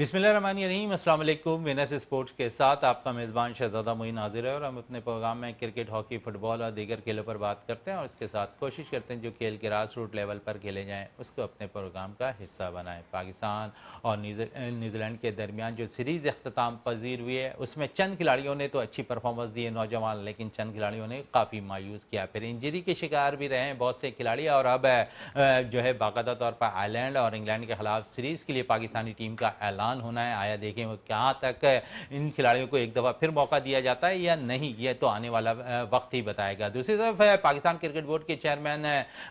बिस्मिल्लाहिर्रहमानिर्रहीम, अस्सलाम वालेकुम। विनर्स स्पोर्ट्स के साथ आपका मेज़बान शहजादा मोइन हाजिर है और हम अपने प्रोग्राम में क्रिकेट, हॉकी, फुटबॉल और दीगर खेलों पर बात करते हैं और इसके साथ कोशिश करते हैं जो खेल के ग्रास रूट लेवल पर खेले जाएँ उसको अपने प्रोग्राम का हिस्सा बनाएँ। पाकिस्तान और न्यूजीलैंड के दरमियान जो सीरीज़ अख्ताम पजीर हुई है उसमें चंद खिलाड़ियों ने तो अच्छी परफॉर्मेंस दी है नौजवान, लेकिन चंद खिलाड़ियों ने काफ़ी मायूस किया। फिर इंजरी के शिकार भी रहे हैं बहुत से खिलाड़ी और अब जो है बाकायदा तौर पर आयरलैंड और इंग्लैंड के खिलाफ सीरीज़ के लिए पाकिस्तानी टीम का ऐलान होना है। आया देखें वो कहाँ तक इन खिलाड़ियों को एक दफ़ा फिर मौका दिया जाता है या नहीं, ये तो आने वाला वक्त ही बताएगा। दूसरी तरफ पाकिस्तान क्रिकेट बोर्ड के चेयरमैन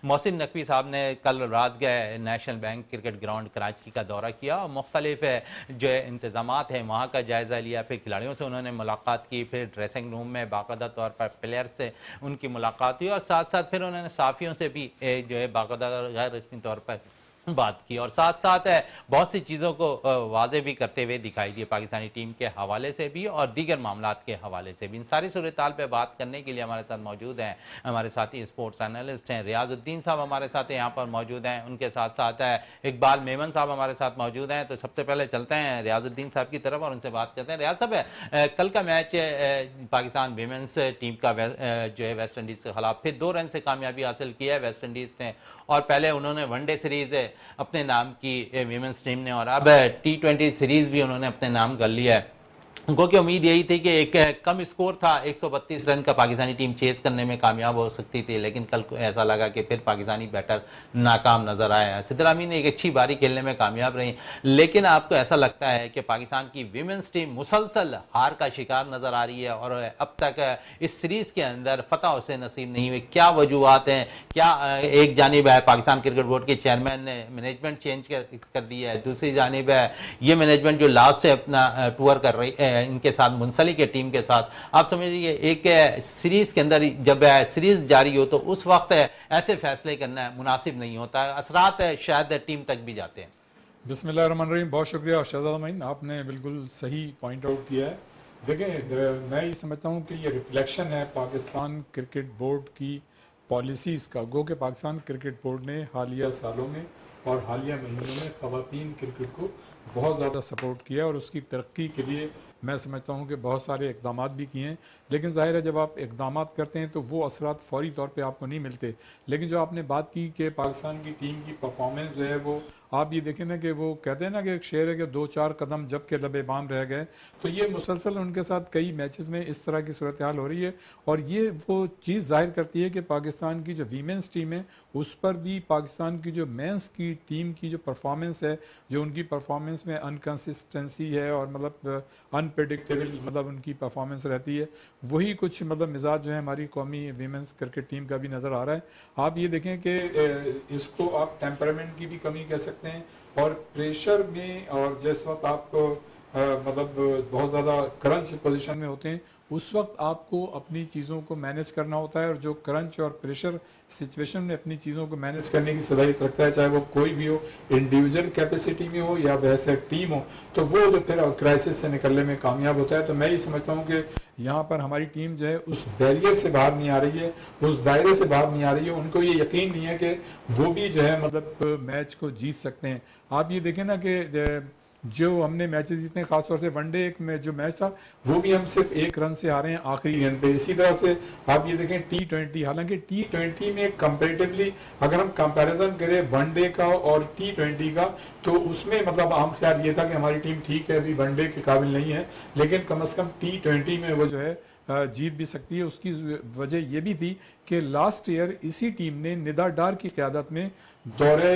मोहसिन नकवी साहब ने कल रात गए national bank cricket ground Karachi का दौरा किया और मुख्तलिफ जो इंतजाम है वहाँ का जायज़ा लिया। फिर खिलाड़ियों से उन्होंने मुलाकात की, फिर ड्रेसिंग रूम में बाकायदा तौर पर प्लेयर से उनकी मुलाकात हुई और साथ साथ फिर उन्होंने साफ़ियों से भी जो है बाकायदा गैर रस्मी तौर पर बात की और साथ साथ बहुत सी चीज़ों को वाजे भी करते हुए दिखाई दिए पाकिस्तानी टीम के हवाले से भी और दीगर मामलात के हवाले से भी। इन सारी सूरत-ए-हाल पे बात करने के लिए हमारे साथ मौजूद हैं हमारे साथी स्पोर्ट्स एनालिस्ट हैं रियाजुद्दीन साहब हमारे साथ यहाँ पर मौजूद हैं, उनके साथ साथ इकबाल मेमन साहब हमारे साथ मौजूद हैं। तो सबसे पहले चलते हैं रियाजुद्दीन साहब की तरफ और उनसे बात करते हैं। रियाज साहब, कल का मैच पाकिस्तान वीमेंस टीम का जो है वेस्ट इंडीज़ के खिलाफ फिर 2 रन से कामयाबी हासिल की है वेस्ट इंडीज़ ने और पहले उन्होंने वनडे सीरीज़ अपने नाम की वीमेंस टीम ने और अब T20 सीरीज भी उन्होंने अपने नाम कर लिया है। उनको की उम्मीद यही थी कि एक कम स्कोर था 132 रन का पाकिस्तानी टीम चेस करने में कामयाब हो सकती थी, लेकिन कल ऐसा लगा कि फिर पाकिस्तानी बैटर नाकाम नजर आए। सिद्दीक अमीन एक अच्छी बारी खेलने में कामयाब रही, लेकिन आपको ऐसा लगता है कि पाकिस्तान की वीमेंस टीम मुसलसल हार का शिकार नजर आ रही है और अब तक इस सीरीज के अंदर फतह उसे नसीब नहीं हुई। क्या वजूहत हैं? क्या एक जानिब है पाकिस्तान क्रिकेट बोर्ड के चेयरमैन ने मैनेजमेंट चेंज कर दी है, दूसरी जानिब है ये मैनेजमेंट जो लास्ट है अपना टूर कर रही है इनके साथ मुंसलिक है टीम के साथ। आप समझिए एक सीरीज के अंदर जब सीरीज जारी हो तो उस वक्त ऐसे फैसले करना मुनासिब नहीं होता, असरात शायद टीम तक भी जाते हैं। बिस्मिल्लाहिर्रहमानिर्रहीम, बहुत शुक्रिया शहजादा मोइन, आपने बिल्कुल सही पॉइंट आउट किया है। देखें, मैं ये समझता हूँ कि ये रिफ्लेक्शन है पाकिस्तान क्रिकेट बोर्ड की पॉलिसीज़ का। गो कि पाकिस्तान क्रिकेट बोर्ड ने हालिया सालों में और हालिया महीनों में ख़वातीन क्रिकेट को बहुत ज़्यादा सपोर्ट किया और उसकी तरक्की के लिए मैं समझता हूँ कि बहुत सारे इक़दाम भी किए हैं। लेकिन ज़ाहिर है जब आप इक़दाम करते हैं तो वो असरात फ़ौरी तौर पे आपको नहीं मिलते। लेकिन जो आपने बात की कि पाकिस्तान की टीम की परफॉर्मेंस जो है वो आप ये देखें ना कि वो कहते हैं ना कि एक शेर है कि 2-4 कदम जब के लबे बाम रह गए, तो ये मुसलसल उनके साथ कई मैचेस में इस तरह की सूरत हाल हो रही है और ये वो चीज़ जाहिर करती है कि पाकिस्तान की जो वीमेंस टीम है उस पर भी पाकिस्तान की जो मेंस की टीम की जो परफॉर्मेंस है, जो उनकी परफॉर्मेंस में अनकन्सिस्टेंसी है और मतलब अनप्रेडिक्टेबल मतलब उनकी परफॉर्मेंस रहती है, वही कुछ मतलब मिजाज जो है हमारी कौमी वीमेंस क्रिकेट टीम का भी नज़र आ रहा है। आप ये देखें कि इसको आप टेम्परामेंट की भी कमी कह सकते हैं और प्रेशर में, और जिस वक्त आप मतलब बहुत ज़्यादा क्रंच पोजीशन में होते हैं उस वक्त आपको अपनी चीज़ों को मैनेज करना होता है और जो क्रंच और प्रेशर सिचुएशन में अपनी चीज़ों को मैनेज करने की सलाहियत रखता है, चाहे वो कोई भी हो, इंडिविजुअल कैपेसिटी में हो या वैसे टीम हो, तो वो जो फिर क्राइसिस से निकलने में कामयाब होता है। तो मैं ये समझता हूँ कि यहाँ पर हमारी टीम जो है उस बैरियर से बाहर नहीं आ रही है, उस दायरे से बाहर नहीं आ रही है। उनको ये यकीन नहीं है कि वो भी जो है मतलब मैच को जीत सकते हैं। आप ये देखें ना कि जो हमने मैचेस जीते खासतौर से वनडे एक में जो मैच था वो भी हम सिर्फ 1 रन से हारे हैं आखिरी गेंद पे। इसी तरह से आप ये देखें T20, हालांकि T20 में कंपैरेटिवली अगर हम कंपैरिजन करें वनडे का और T20 का तो उसमें मतलब आम ख्याल ये था कि हमारी टीम ठीक है, अभी वनडे के काबिल नहीं है, लेकिन कम से कम T20 में वो जो है जीत भी सकती है। उसकी वजह यह भी थी कि लास्ट ईयर इसी टीम ने निदा डार की क़यादत में दौरे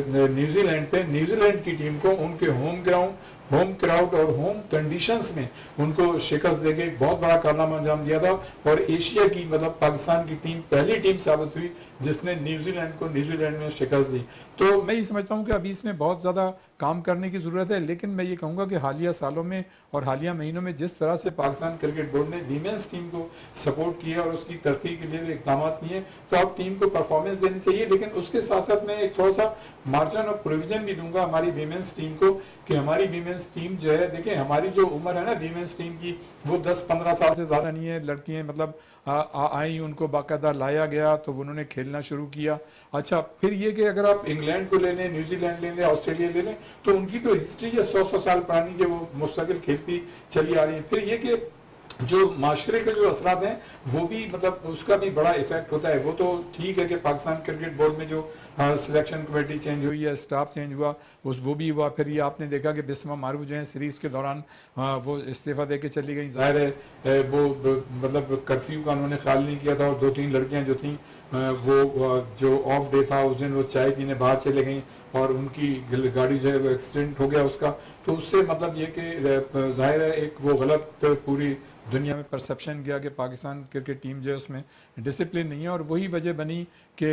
न्यूजीलैंड पे न्यूजीलैंड की टीम को उनके होम ग्राउंड, होम क्राउड और होम कंडीशंस में उनको शिकस्त देके बहुत बड़ा कारनामा अंजाम दिया था और एशिया की मतलब पाकिस्तान की टीम पहली टीम साबित हुई जिसने न्यूजीलैंड को न्यूजीलैंड में शिकस्त दी। तो मैं ये समझता हूँ कि अभी इसमें बहुत ज़्यादा काम करने की ज़रूरत है, लेकिन मैं ये कहूँगा कि हालिया सालों में और हालिया महीनों में जिस तरह से पाकिस्तान क्रिकेट बोर्ड ने वीमेंस टीम को सपोर्ट किया और उसकी तरक्की के लिए इकदाम किए, तो अब टीम को परफॉर्मेंस देनी चाहिए। लेकिन उसके साथ साथ मैं एक थोड़ा सा मार्जिन और प्रोविजन भी दूंगा हमारी वीमेंस टीम को कि हमारी वीमेंस वीमेंस टीम जो है, देखिए हमारी जो उम्र है ना वीमेंस टीम की, वो 10-15 साल से ज़्यादा नहीं है। लड़कियां मतलब आई, उनको बाकायदा लाया गया तो उन्होंने खेलना शुरू किया। अच्छा, फिर ये कि अगर आप इंग्लैंड को ले लें, न्यूजीलैंड ले लें, ऑस्ट्रेलिया ले लें, तो उनकी तो हिस्ट्री है 100 साल पुरानी कि वो मुस्तकिल खेलती चली आ रही है। फिर ये कि जो माशरे के जो असरात हैं वो भी मतलब उसका भी बड़ा इफेक्ट होता है। वो तो ठीक है कि पाकिस्तान क्रिकेट बोर्ड में जो सिलेक्शन कमेटी चेंज हुई है, स्टाफ चेंज हुआ, वो भी हुआ। फिर ये आपने देखा कि बिस्मा मारूफ जो है सीरीज़ के दौरान वो इस्तीफ़ा दे के चली गई। ज़ाहिर है वो मतलब कर्फ्यू का उन्होंने ख्याल नहीं किया था, और 2-3 लड़कियां जो थीं वो जो ऑफ डे था उस दिन वो चाय पीने बाहर चले गई और उनकी गाड़ी जो है वो एक्सीडेंट हो गया उसका। तो उससे मतलब ये कि जाहिर है एक वो गलत पूरी दुनिया में परसेप्शन गया कि पाकिस्तान क्रिकेट टीम जो है उसमें डिसिप्लिन नहीं है, और वही वजह बनी कि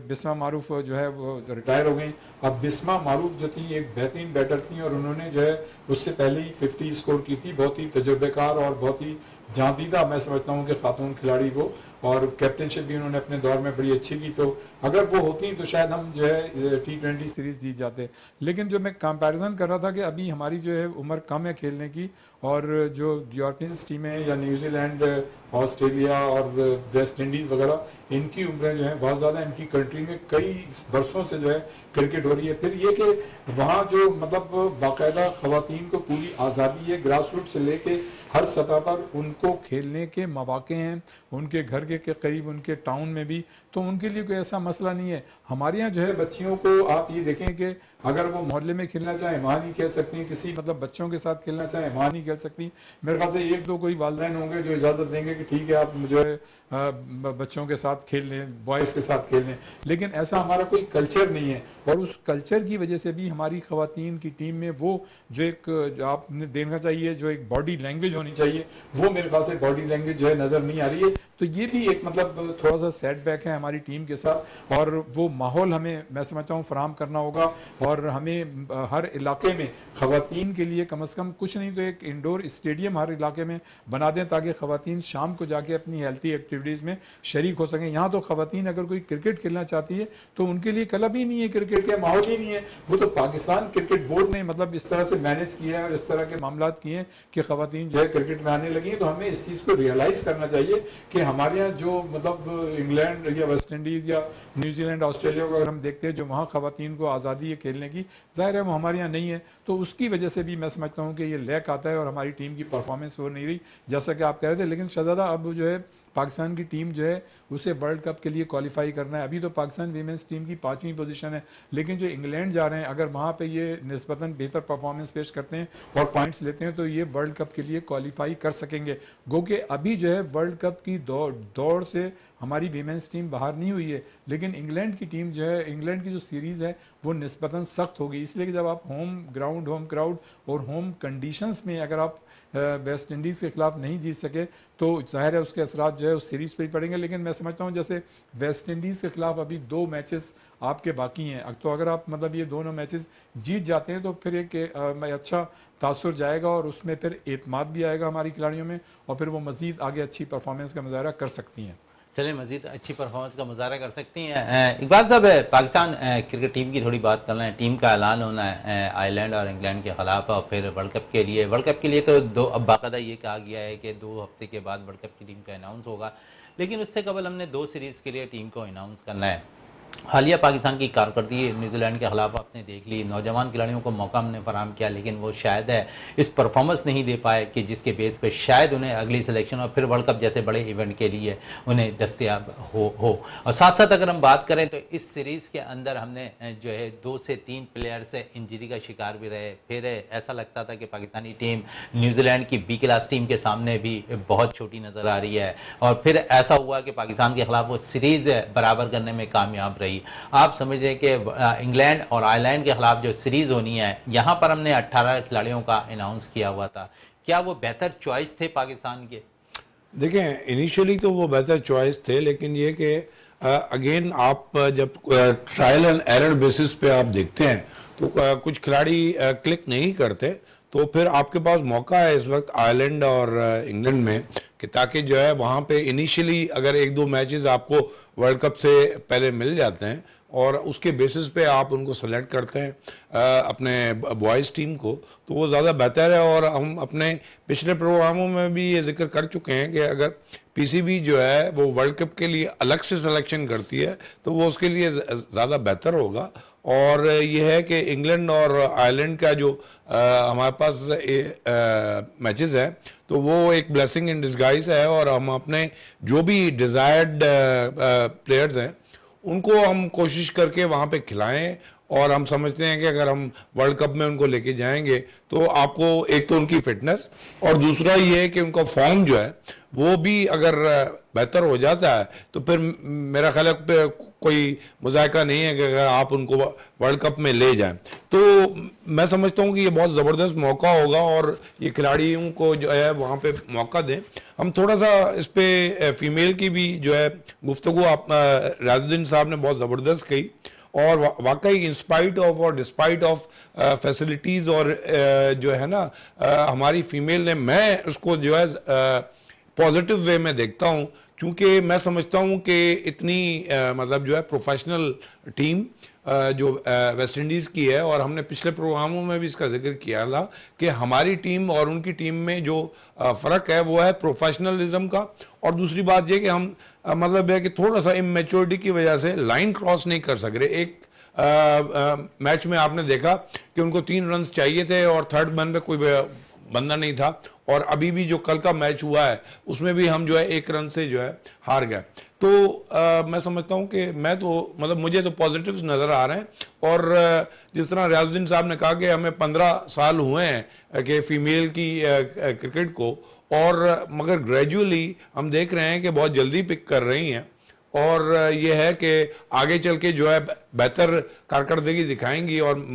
बिस्मा मारूफ जो है वो रिटायर हो गई। अब बिस्मा मारूफ जो थी एक बेहतरीन बैटर थी, और उन्होंने जो है उससे पहले ही 50 स्कोर की थी। बहुत ही तजुर्बेकार और बहुत ही जादीदा मैं समझता हूँ कि खातून खिलाड़ी वो, और कैप्टनशिप भी उन्होंने अपने दौर में बड़ी अच्छी की। तो अगर वो होती तो शायद हम जो है T20 सीरीज़ जीत जाते। लेकिन जो मैं कंपैरिजन कर रहा था कि अभी हमारी जो है उम्र कम है खेलने की, और जो यूरोपियन टीमें हैं या न्यूजीलैंड, ऑस्ट्रेलिया और वेस्ट इंडीज़ वगैरह, इनकी उम्रें जो हैं बहुत ज़्यादा, इनकी कंट्री में कई बरसों से जो है क्रिकेट हो रही है। फिर ये कि वहाँ जो मतलब बाकायदा ख़वातीन को पूरी आज़ादी है, ग्रास रूट से लेके हर सतह पर उनको खेलने के मौके हैं, उनके घर के करीब, उनके टाउन में भी, तो उनके लिए कोई ऐसा मसला नहीं है। हमारे यहाँ जो है बच्चियों को आप ये देखें कि अगर वो मोहल्ले में खेलना चाहें वहाँ नहीं खेल सकती, किसी मतलब बच्चों के साथ खेलना चाहें वहाँ नहीं खेल सकती। मेरे ख्याल से 1-2 कोई वालिदैन होंगे जो इजाज़त देंगे कि ठीक है आप जो है बच्चों के साथ खेल लें, बॉयज़ के साथ खेल लें, लेकिन ऐसा हमारा कोई कल्चर नहीं है। और उस कल्चर की वजह से भी हमारी ख़वातीन की टीम में वो जो एक जो आपने देखना चाहिए, जो एक बॉडी लैंग्वेज होनी चाहिए, वो मेरे ख्याल से बॉडी लैंग्वेज जो है नज़र नहीं आ रही है। तो ये भी एक मतलब थोड़ा सा सेटबैक है हमारी टीम के साथ, और वो माहौल हमें मैं समझता हूँ फराहम करना होगा, और हमें हर इलाके में ख़वातीन के लिए कम से कम कुछ नहीं तो एक इंडोर स्टेडियम हर इलाके में बना दें, ताकि ख़वातीन शाम को जाके अपनी हेल्थी एक्टिविटीज़ में शरीक हो सकें। यहाँ तो ख़वातीन अगर कोई क्रिकेट खेलना चाहती है तो उनके लिए क्लब ही नहीं है, क्रिकेट का माहौल ही नहीं है। वो तो पाकिस्तान क्रिकेट बोर्ड ने मतलब इस तरह से मैनेज किया है और इस तरह के मामला किए हैं कि ख़वातीन जो है क्रिकेट में आने लगी हैं। तो हमें इस चीज़ को रियलाइज़ करना चाहिए कि हमारे यहाँ जो मतलब इंग्लैंड या वेस्ट इंडीज़ या न्यूजीलैंड, ऑस्ट्रेलिया को अगर हम देखते हैं जो वहाँ ख़वातीन को आज़ादी है खेलने की, ज़ाहिर है वो हमारे यहाँ नहीं है। तो उसकी वजह से भी मैं समझता हूँ कि ये लैक आता है और हमारी टीम की परफॉर्मेंस हो नहीं रही जैसा कि आप कह रहे थे। लेकिन शहजादा अब जो है पाकिस्तान की टीम जो है उसे वर्ल्ड कप के लिए क्वालिफाई करना है। अभी तो पाकिस्तान वीमेंस टीम की 5वीं पोजीशन है, लेकिन जो इंग्लैंड जा रहे हैं अगर वहाँ पे ये निस्बतन बेहतर परफॉर्मेंस पेश करते हैं और पॉइंट्स लेते हैं तो ये वर्ल्ड कप के लिए क्वालिफाई कर सकेंगे। गो कि अभी जो है वर्ल्ड कप की दौड़ से हमारी वीमेंस टीम बाहर नहीं हुई है, लेकिन इंग्लैंड की टीम जो है, इंग्लैंड की जो सीरीज़ है वो निस्बतन सख्त होगी, इसलिए कि जब आप होम ग्राउंड, होम क्राउड और होम कंडीशंस में अगर आप वेस्ट इंडीज़ के खिलाफ नहीं जीत सके तो जाहिर है उसके असरात जो है उस सीरीज़ पे ही पड़ेंगे। लेकिन मैं समझता हूँ जैसे वेस्ट इंडीज़ के खिलाफ अभी 2 मैचेस आपके बाकी हैं, तो अगर आप मतलब ये दोनों मैचेस जीत जाते हैं तो फिर एक अच्छा तासुर जाएगा और उसमें फिर एतमाद भी आएगा हमारी खिलाड़ियों में, और फिर वो मज़ीद आगे अच्छी परफॉर्मेंस का मुजाहरा कर सकती हैं। चलिए मज़ीद अच्छी परफॉर्मेंस का मुजाहरा कर सकती हैं। इकबाल साहब, पाकिस्तान क्रिकेट टीम की थोड़ी बात कर रहे हैं। टीम का ऐलान होना है आयरलैंड और इंग्लैंड के खिलाफ, और फिर वर्ल्ड कप के लिए। वर्ल्ड कप के लिए तो अब बाकायदा ये कहा गया है कि 2 हफ्ते के बाद वर्ल्ड कप की टीम का अनाउंस होगा, लेकिन उससे कबल हमने 2 सीरीज़ के लिए टीम को अनाउंस करना है। हालिया पाकिस्तान की कारकर्दगी न्यूजीलैंड के खिलाफ आपने देख ली, नौजवान खिलाड़ियों को मौका हमने फराहम किया, लेकिन वो शायद है इस परफॉर्मेंस नहीं दे पाए कि जिसके बेस पे शायद उन्हें अगली सिलेक्शन और फिर वर्ल्ड कप जैसे बड़े इवेंट के लिए उन्हें दस्तयाब हो। और साथ साथ अगर हम बात करें तो इस सीरीज़ के अंदर हमने जो है 2 से 3 प्लेयर्स इंजरी का शिकार भी रहे। फिर ऐसा लगता था कि पाकिस्तानी टीम न्यूजीलैंड की B क्लास टीम के सामने भी बहुत छोटी नज़र आ रही है, और फिर ऐसा हुआ कि पाकिस्तान के खिलाफ वो सीरीज़ बराबर करने में कामयाब रही। आप समझ रहे कि इंग्लैंड और आयरलैंड के खिलाफ जो सीरीज होनी है, यहां पर हमने 18 खिलाड़ियों का अनाउंस किया हुआ था, क्या वो बेहतर चॉइस थे पाकिस्तान के? देखें, इनिशियली तो वो बेहतर चॉइस थे, लेकिन ये कि अगेन आप जब ट्रायल एंड एरर बेसिस पे आप देखते हैं तो कुछ खिलाड़ी क्लिक नहीं करते, तो फिर आपके पास मौका है इस वक्त आयरलैंड और इंग्लैंड में कि ताकि जो है वहाँ पे इनिशियली अगर 1-2 मैचेस आपको वर्ल्ड कप से पहले मिल जाते हैं और उसके बेसिस पे आप उनको सेलेक्ट करते हैं अपने बॉयज़ टीम को, तो वो ज़्यादा बेहतर है। और हम अपने पिछले प्रोग्रामों में भी ये जिक्र कर चुके हैं कि अगर पीसीबी जो है वो वर्ल्ड कप के लिए अलग से सिलेक्शन करती है तो वो उसके लिए ज़्यादा बेहतर होगा। और ये है कि इंग्लैंड और आयरलैंड का जो हमारे पास मैचेस है तो वो एक ब्लेसिंग इन डिस्गाइज है, और हम अपने जो भी डिज़ायर्ड प्लेयर्स हैं उनको हम कोशिश करके वहाँ पे खिलाएं। और हम समझते हैं कि अगर हम वर्ल्ड कप में उनको लेके जाएंगे तो आपको एक तो उनकी फिटनेस और दूसरा ये है कि उनका फॉर्म जो है वो भी अगर बेहतर हो जाता है तो फिर मेरा ख्याल है कोई मुज़ायका नहीं है कि अगर आप उनको वर्ल्ड कप में ले जाएं। तो मैं समझता हूँ कि ये बहुत ज़बरदस्त मौका होगा और ये खिलाड़ियों को जो है वहाँ पे मौका दें। हम थोड़ा सा इस पे फीमेल की भी जो है गुफ्तगू आप राजुद्दीन साहब ने बहुत ज़बरदस्त कही, और वाकई इंस्पाइट ऑफ और डिस्पाइट ऑफ फैसिलिटीज़ और जो है ना हमारी फीमेल ने, मैं उसको जो है पॉजिटिव वे में देखता हूँ, क्योंकि मैं समझता हूँ कि इतनी मतलब जो है प्रोफेशनल टीम जो वेस्ट इंडीज़ की है, और हमने पिछले प्रोग्रामों में भी इसका जिक्र किया था कि हमारी टीम और उनकी टीम में जो फ़र्क है वो है प्रोफेशनलिज्म का। और दूसरी बात ये कि हम मतलब है कि थोड़ा सा इमेच्योरिटी की वजह से लाइन क्रॉस नहीं कर सक रहे। एक मैच में आपने देखा कि उनको 3 रन चाहिए थे और थर्ड मैन पे कोई बंदा नहीं था, और अभी भी जो कल का मैच हुआ है उसमें भी हम जो है 1 रन से जो है हार गए। तो मैं समझता हूँ कि मैं तो मतलब मुझे तो पॉजिटिव्स नज़र आ रहे हैं। और जिस तरह रियाजुद्दीन साहब ने कहा कि हमें 15 साल हुए हैं कि फ़ीमेल की क्रिकेट को, और मगर ग्रेजुअली हम देख रहे हैं कि बहुत जल्दी पिक कर रही हैं, और ये है कि आगे चल के जो है बेहतर कारकर्दगी दिखाएंगी। और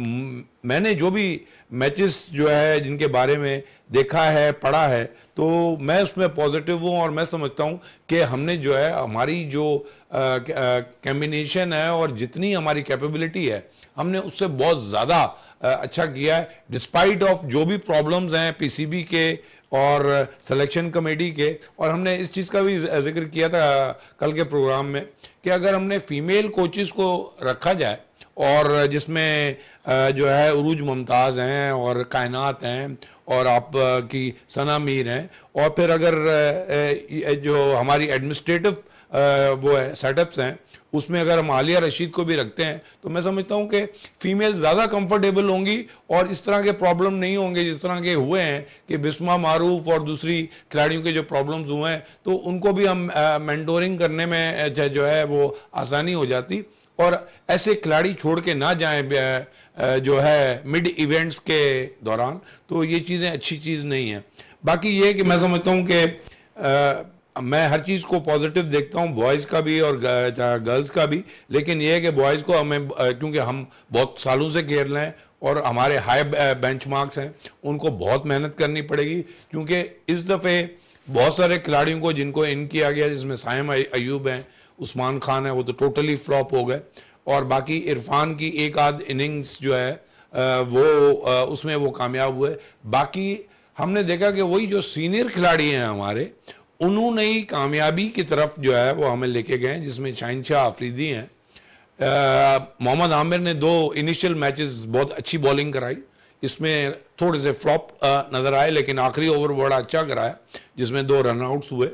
मैंने जो भी मैचेस जो है जिनके बारे में देखा है, पढ़ा है, तो मैं उसमें पॉजिटिव हूँ, और मैं समझता हूँ कि हमने जो है हमारी जो कॉम्बिनेशन है और जितनी हमारी कैपेबिलिटी है हमने उससे बहुत ज़्यादा अच्छा किया है, डिस्पाइट ऑफ जो भी प्रॉब्लम्स हैं पीसीबी के और सिलेक्शन कमेटी के। और हमने इस चीज़ का भी जिक्र किया था कल के प्रोग्राम में कि अगर हमने फीमेल कोचेस को रखा जाए, और जिसमें जो है उरूज मुमताज़ हैं और कायनात हैं और आप की सना मीर हैं, और फिर अगर जो हमारी एडमिनिस्ट्रेटिव वो है सेटअप्स हैं उसमें अगर हम आलिया रशीद को भी रखते हैं तो मैं समझता हूँ कि फ़ीमेल ज़्यादा कंफर्टेबल होंगी और इस तरह के प्रॉब्लम नहीं होंगे जिस तरह के हुए हैं कि बिस्मा मारूफ और दूसरी खिलाड़ियों के जो प्रॉब्लम्स हुए हैं, तो उनको भी हम मेंटोरिंग करने में जो है वो आसानी हो जाती, और ऐसे खिलाड़ी छोड़ के ना जाएं जो है मिड इवेंट्स के दौरान, तो ये चीज़ें अच्छी चीज़ नहीं है। बाकी ये कि मैं समझता हूँ कि मैं हर चीज़ को पॉजिटिव देखता हूँ, बॉयज़ का भी और गर्ल्स का भी, लेकिन ये है कि बॉयज़ को हमें क्योंकि हम बहुत सालों से खेल रहे हैं और हमारे हाई बेंचमार्क्स हैं, उनको बहुत मेहनत करनी पड़ेगी, क्योंकि इस दफ़े बहुत सारे खिलाड़ियों को जिनको इन किया गया, जिसमें साइम अयूब हैं, उस्मान खान है, वो तो टोटली फ्लॉप हो गए, और बाकी इरफान की एक आध इनिंग्स जो है वो उसमें वो कामयाब हुए। बाकी हमने देखा कि वही जो सीनियर खिलाड़ी हैं हमारे, उन्होंने ही कामयाबी की तरफ जो है वो हमें लेके गए, जिसमें शाहिनशाह अफरीदी हैं, मोहम्मद आमिर ने 2 इनिशियल मैचेस बहुत अच्छी बॉलिंग कराई, इसमें थोड़े से फ्लॉप नज़र आए, लेकिन आखिरी ओवर बड़ा अच्छा कराया जिसमें 2 रनआउट्स हुए।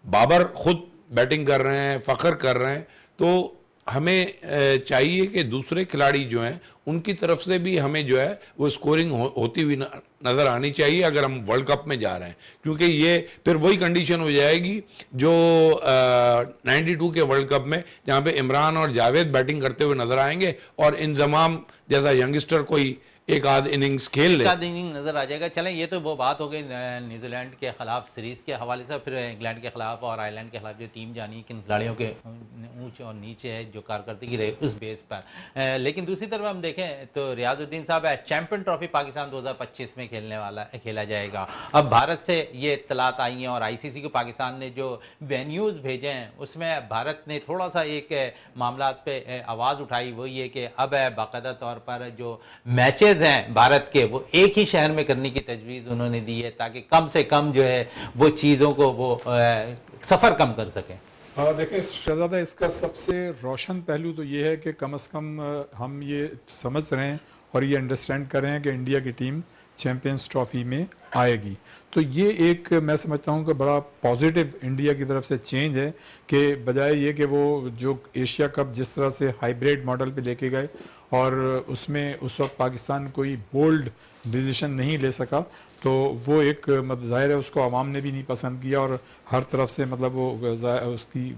बाबर खुद बैटिंग कर रहे हैं, फ़ख्र कर रहे हैं, तो हमें चाहिए कि दूसरे खिलाड़ी जो हैं उनकी तरफ से भी हमें जो है वो स्कोरिंग होती हुई नज़र आनी चाहिए अगर हम वर्ल्ड कप में जा रहे हैं, क्योंकि ये फिर वही कंडीशन हो जाएगी जो 92 के वर्ल्ड कप में, जहाँ पे इमरान और जावेद बैटिंग करते हुए नज़र आएंगे और इंजमाम जैसा यंगस्टर कोई एक आध इनिंग्स खेल ले, एक आध इनिंग नजर आ जाएगा। चलें, ये तो वो बात हो गई न्यूजीलैंड के खिलाफ सीरीज के हवाले से, फिर इंग्लैंड के खिलाफ और आयरलैंड के खिलाफ जो टीम जानी किन खिलाड़ियों के ऊंचे और नीचे है जो कारकर्दगी रहे उस बेस पर। लेकिन दूसरी तरफ हम देखें तो रियाजुद्दीन साहब चैंपियन ट्रॉफी पाकिस्तान 2025 में खेला जाएगा। अब भारत से ये इत्तलात आई हैं और ICC को पाकिस्तान ने जो वेन्यूज़ भेजे हैं उसमें भारत ने थोड़ा सा एक मामला पे आवाज़ उठाई, वो ये कि अब बाकायदा तौर पर जो मैचेज हैं भारत के वो एक ही शहर में करने की तजवीज़ उन्होंने दी है, ताकि कम से कम जो है वो चीज़ों को वो सफ़र कम कर सकें। देखिए शहजादा, इसका सबसे रोशन पहलू तो ये है कि कम से कम हम ये समझ रहे हैं और ये अंडरस्टैंड कर रहे हैं कि इंडिया की टीम चैंपियंस ट्रॉफी में आएगी। तो ये एक मैं समझता हूँ कि बड़ा पॉजिटिव इंडिया की तरफ से चेंज है कि बजाय ये कि वो जो एशिया कप जिस तरह से हाइब्रिड मॉडल पे लेके गए और उसमें उस वक्त पाकिस्तान कोई बोल्ड डिसीजन नहीं ले सका, तो वो एक मतलब ज़ाहिर है उसको आवाम ने भी नहीं पसंद किया और हर तरफ से मतलब वो उसकी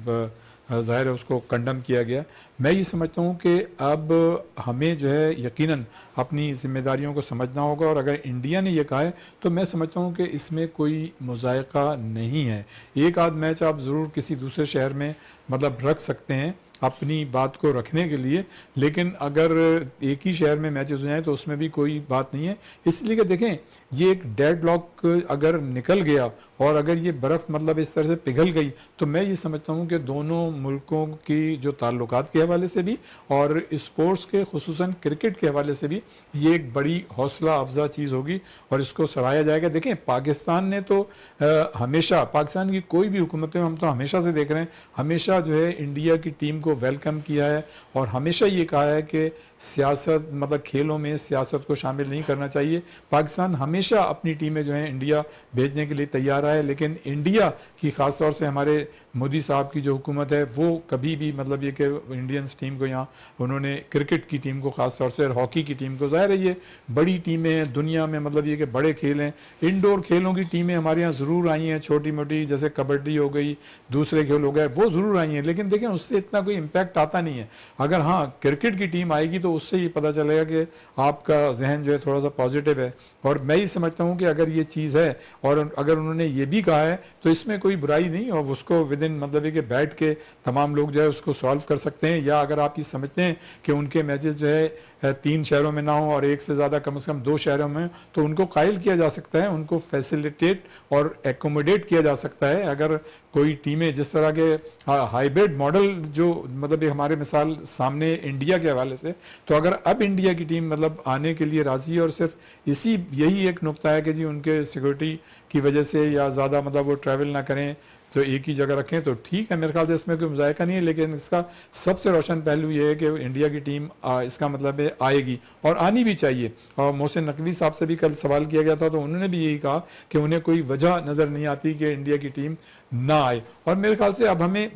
ज़ाहिर है उसको कंडम किया गया। मैं ये समझता हूँ कि अब हमें जो है यकीनन अपनी जिम्मेदारियों को समझना होगा और अगर इंडिया ने ये कहा है तो मैं समझता हूँ कि इसमें कोई मुज़ायका नहीं है। एक आध मैच आप ज़रूर किसी दूसरे शहर में मतलब रख सकते हैं अपनी बात को रखने के लिए, लेकिन अगर एक ही शहर में मैचेस हो जाएं तो उसमें भी कोई बात नहीं है। इसलिए कि देखें ये एक डेड लॉक अगर निकल गया और अगर ये बर्फ़ मतलब इस तरह से पिघल गई तो मैं ये समझता हूँ कि दोनों मुल्कों की जो ताल्लुकात के हवाले से भी और स्पोर्ट्स के खुसूसन क्रिकेट के हवाले से भी ये एक बड़ी हौसला अफजा चीज़ होगी और इसको सराहा जाएगा। देखें पाकिस्तान ने तो हमेशा, पाकिस्तान की कोई भी हुकूमतें हम तो हमेशा से देख रहे हैं, हमेशा जो है इंडिया की टीम को वेलकम किया है और हमेशा ये कहा है कि सियासत मतलब खेलों में सियासत को शामिल नहीं करना चाहिए। पाकिस्तान हमेशा अपनी टीमें जो हैं इंडिया भेजने के लिए तैयार है, लेकिन इंडिया की ख़ास तौर से हमारे मोदी साहब की जो हुकूमत है वो कभी भी मतलब ये कि इंडियंस टीम को यहाँ उन्होंने क्रिकेट की टीम को ख़ास तौर से और हॉकी की टीम को, ज़ाहिर है ये बड़ी टीमें हैं दुनिया में, मतलब ये कि बड़े खेल हैं, इंडोर खेलों की टीमें हमारे यहाँ ज़रूर आई हैं, छोटी मोटी जैसे कबड्डी हो गई, दूसरे खेल हो गए, वो ज़रूर आई हैं, लेकिन देखें उससे इतना कोई इम्पैक्ट आता नहीं है। अगर हाँ क्रिकेट की टीम आएगी तो उससे ये पता चलेगा कि आपका जहन जो है थोड़ा सा पॉजिटिव है। और मैं ये समझता हूँ कि अगर ये चीज़ है और अगर उन्होंने ये भी कहा है तो इसमें कोई बुराई नहीं और उसको विद इन मतलब है कि बैठ के तमाम लोग जो है उसको सॉल्व कर सकते हैं। या अगर आप ये समझते हैं कि उनके मैचेस जो है 3 शहरों में ना हो और एक से ज़्यादा कम से कम 2 शहरों में, तो उनको कायल किया जा सकता है, उनको फैसिलिटेट और एकोमोडेट किया जा सकता है। अगर कोई टीमें जिस तरह के हाइब्रिड मॉडल जो मतलब ये हमारे मिसाल सामने इंडिया के हवाले से, तो अगर अब इंडिया की टीम मतलब आने के लिए राज़ी है और सिर्फ यही एक नुक्ता है कि जी उनके सिक्योरिटी की वजह से या ज़्यादा मतलब वो ट्रैवल ना करें तो एक ही जगह रखें तो ठीक है, मेरे ख्याल से इसमें कोई मुज़ायका नहीं है। लेकिन इसका सबसे रोशन पहलू ये है कि इंडिया की टीम इसका मतलब है आएगी और आनी भी चाहिए। और मोहसिन नकवी साहब से भी कल सवाल किया गया था तो उन्होंने भी यही कहा कि उन्हें कोई वजह नज़र नहीं आती कि इंडिया की टीम ना आए। और मेरे ख्याल से अब हमें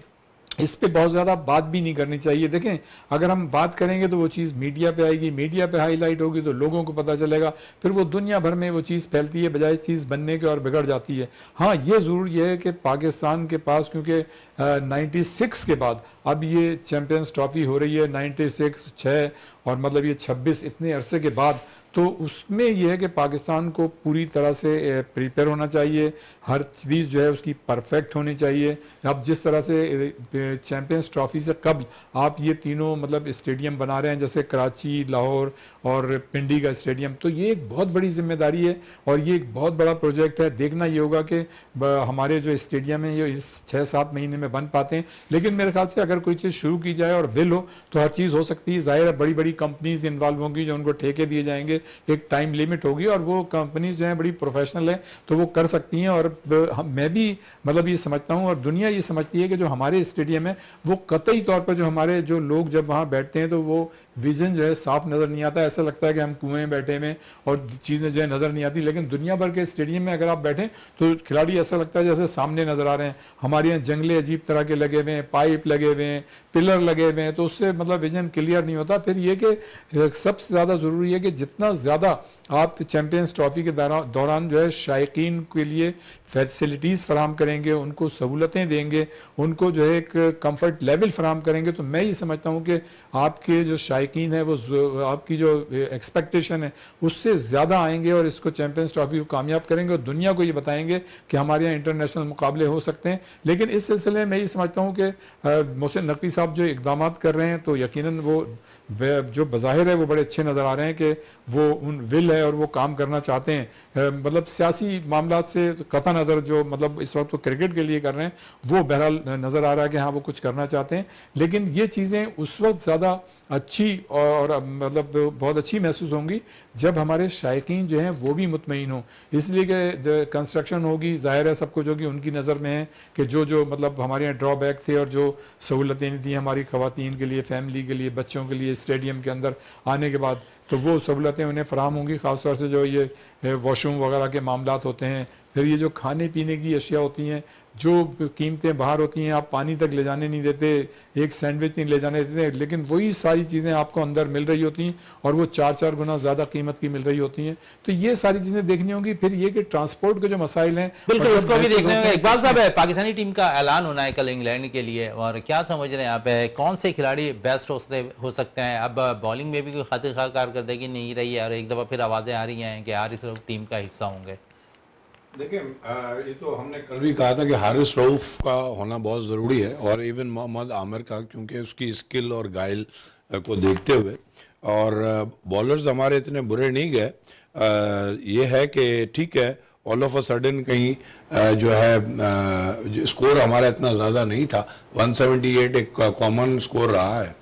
इस पे बहुत ज़्यादा बात भी नहीं करनी चाहिए। देखें अगर हम बात करेंगे तो वो चीज़ मीडिया पे आएगी, मीडिया पे हाईलाइट होगी तो लोगों को पता चलेगा, फिर वो दुनिया भर में वो चीज़ फैलती है बजाय चीज़ बनने के और बिगड़ जाती है। हाँ ये ज़रूर ये है कि पाकिस्तान के पास क्योंकि 96 के बाद अब ये चैम्पियंस ट्रॉफी हो रही है, 96, 6 और मतलब ये 26 इतने अरसे के बाद, तो उसमें यह है कि पाकिस्तान को पूरी तरह से प्रिपेयर होना चाहिए, हर चीज़ जो है उसकी परफेक्ट होनी चाहिए। अब जिस तरह से चैम्पियंस ट्रॉफी से कबल आप ये तीनों मतलब स्टेडियम बना रहे हैं जैसे कराची, लाहौर और पिंडी का स्टेडियम, तो ये एक बहुत बड़ी जिम्मेदारी है और ये एक बहुत बड़ा प्रोजेक्ट है। देखना ये होगा कि हमारे जो स्टेडियम है ये इस 6-7 महीने में बन पाते हैं, लेकिन मेरे ख्याल से अगर कोई चीज़ शुरू की जाए और विल हो तो हर चीज़ हो सकती है। ज़ाहिर है बड़ी बड़ी कंपनीज इन्वॉल्व होंगी जो उनको ठेके दिए जाएंगे, एक टाइम लिमिट होगी और वो कंपनीज जो हैं बड़ी प्रोफेशनल है तो वो कर सकती हैं। और मैं भी मतलब ये समझता हूँ और दुनिया ये समझती है कि जो हमारे स्टेडियम है वो कतई तौर पर जो हमारे जो लोग जब वहाँ बैठते हैं तो वो विजन जो है साफ नज़र नहीं आता, ऐसा लगता है कि हम कुएं में बैठे हुए और चीज़ें जो है नज़र नहीं आती। लेकिन दुनिया भर के स्टेडियम में अगर आप बैठें तो खिलाड़ी ऐसा लगता है जैसे सामने नज़र आ रहे हैं। हमारे यहाँ जंगले अजीब तरह के लगे हुए हैं, पाइप लगे हुए हैं, पिलर लगे हुए हैं, तो उससे मतलब विजन क्लियर नहीं होता। फिर ये कि सबसे ज़्यादा ज़रूरी है कि जितना ज़्यादा आप चैम्पियंस ट्रॉफी के दौरान जो है शायकीन के लिए फैसिलिटीज़ फराम करेंगे, उनको सहूलतें देंगे, उनको जो है एक कंफर्ट लेवल फराम करेंगे, तो मैं ये समझता हूँ कि आपके जो शायकीन है वो आपकी जो एक्सपेक्टेशन है उससे ज़्यादा आएंगे और इसको चैम्पियंस ट्रॉफी को कामयाब करेंगे और दुनिया को ये बताएंगे कि हमारे यहाँ इंटरनेशनल मुकाबले हो सकते हैं। लेकिन इस सिलसिले में मैं ये समझता हूँ कि मोहसिन नकवी साहब जो इक़दाम कर रहे हैं तो यकीनन वो जो बज़ाहिर है वो बड़े अच्छे नज़र आ रहे हैं कि वो उन विल है और वो काम करना चाहते हैं। मतलब सियासी मामलात से कतई नज़र जो मतलब इस वक्त वो क्रिकेट के लिए कर रहे हैं वो बहरहाल नज़र आ रहा है कि हाँ वो कुछ करना चाहते हैं। लेकिन ये चीज़ें उस वक्त ज़्यादा अच्छी और मतलब बहुत अच्छी महसूस होंगी जब हमारे शायकीन जो हैं वो भी मुतमईन हों। इसलिए कि कंस्ट्रक्शन होगी, जाहिर है सब कुछ होगी, उनकी नज़र में है कि जो मतलब हमारे यहाँ ड्रॉबैक थे और जो सहूलतें दी हमारी ख़वातीन के लिए, फैमिली के लिए, बच्चों के लिए स्टेडियम के अंदर आने के बाद, तो वो सहूलतें उन्हें फ़राहम होंगी। ख़ास तौर से जो ये वॉशरूम वगैरह के मामलात होते हैं, फिर ये जो खाने पीने की अशिया होती हैं, जो कीमतें बाहर होती हैं, आप पानी तक ले जाने नहीं देते, एक सैंडविच नहीं ले जाने देते, लेकिन वही सारी चीज़ें आपको अंदर मिल रही होती हैं और वो 4-4 गुना ज़्यादा कीमत की मिल रही होती हैं। तो ये सारी चीज़ें देखनी होंगी। फिर ये कि ट्रांसपोर्ट के जो मसाइल हैं बिल्कुल उसको भी देखने होंगे। इकबाल साहब, पाकिस्तानी टीम का ऐलान होना है कल इंग्लैंड के लिए, और क्या समझ रहे हैं आप, कौन से खिलाड़ी बेस्ट हो सकते हैं? अब बॉलिंग में भी कोई खातिर खार कारकर्दगी नहीं रही है और एक दफ़ा फिर आवाज़ें आ रही हैं कि हारिस रऊफ टीम का हिस्सा होंगे। देखिए, ये तो हमने कल भी कहा था कि हारिस रऊफ का होना बहुत ज़रूरी है, और इवन मोहम्मद आमिर का, क्योंकि उसकी स्किल और गाइल को देखते हुए, और बॉलर्स हमारे इतने बुरे नहीं गए। ये है कि ठीक है, ऑल ऑफ अ सडन कहीं जो है स्कोर हमारा इतना ज़्यादा नहीं था, 178 एक कॉमन स्कोर रहा है,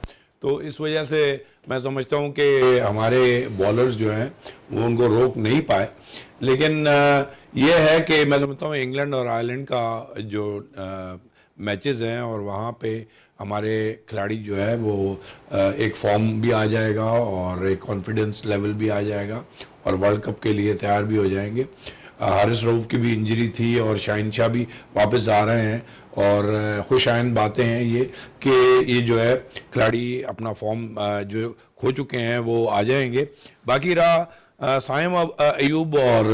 तो इस वजह से मैं समझता हूँ कि हमारे बॉलर्स जो हैं वो उनको रोक नहीं पाए। लेकिन ये है कि मैं समझता हूँ इंग्लैंड और आयरलैंड का जो मैचेस हैं, और वहाँ पे हमारे खिलाड़ी जो है वो एक फॉर्म भी आ जाएगा और एक कॉन्फिडेंस लेवल भी आ जाएगा, और वर्ल्ड कप के लिए तैयार भी हो जाएंगे। हारिस रऊफ की भी इंजरी थी और शाहिन शाह भी वापस आ रहे हैं, और खुशाइन बातें हैं ये कि ये जो है खिलाड़ी अपना फॉर्म जो खो चुके हैं वो आ जाएंगे। बाकी रहा साइम अयूब और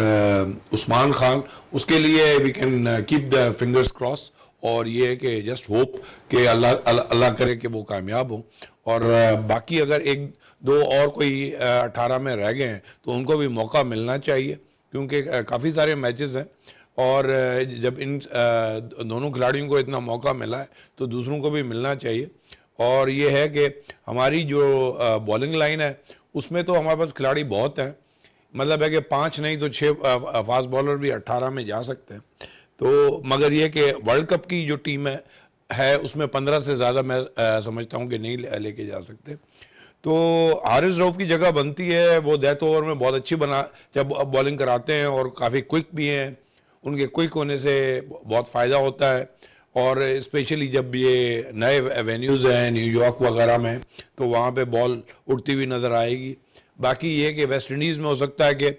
उस्मान खान, उसके लिए we can keep the fingers cross, और ये है कि जस्ट होप कि अल्लाह करे कि वो कामयाब हो। और बाकी अगर एक दो और कोई 18 में रह गए हैं तो उनको भी मौका मिलना चाहिए, क्योंकि काफ़ी सारे मैचेस हैं, और जब इन दोनों खिलाड़ियों को इतना मौका मिला है तो दूसरों को भी मिलना चाहिए। और ये है कि हमारी जो बॉलिंग लाइन है उसमें तो हमारे पास खिलाड़ी बहुत हैं, मतलब है कि 5 नहीं तो 6 फास्ट बॉलर भी 18 में जा सकते हैं। तो मगर ये कि वर्ल्ड कप की जो टीम है उसमें 15 से ज़्यादा मैं समझता हूँ कि नहीं लेके जा सकते। तो हारिस रऊफ की जगह बनती है, वो डेथ ओवर में बहुत अच्छी जब बॉलिंग कराते हैं, और काफ़ी क्विक भी हैं, उनके क्विक होने से बहुत फ़ायदा होता है। और स्पेशली जब ये नए वेन्यूज़ हैं न्यूयॉर्क वगैरह में, तो वहाँ पे बॉल उड़ती हुई नज़र आएगी। बाकी ये कि वेस्ट इंडीज़ में हो सकता है कि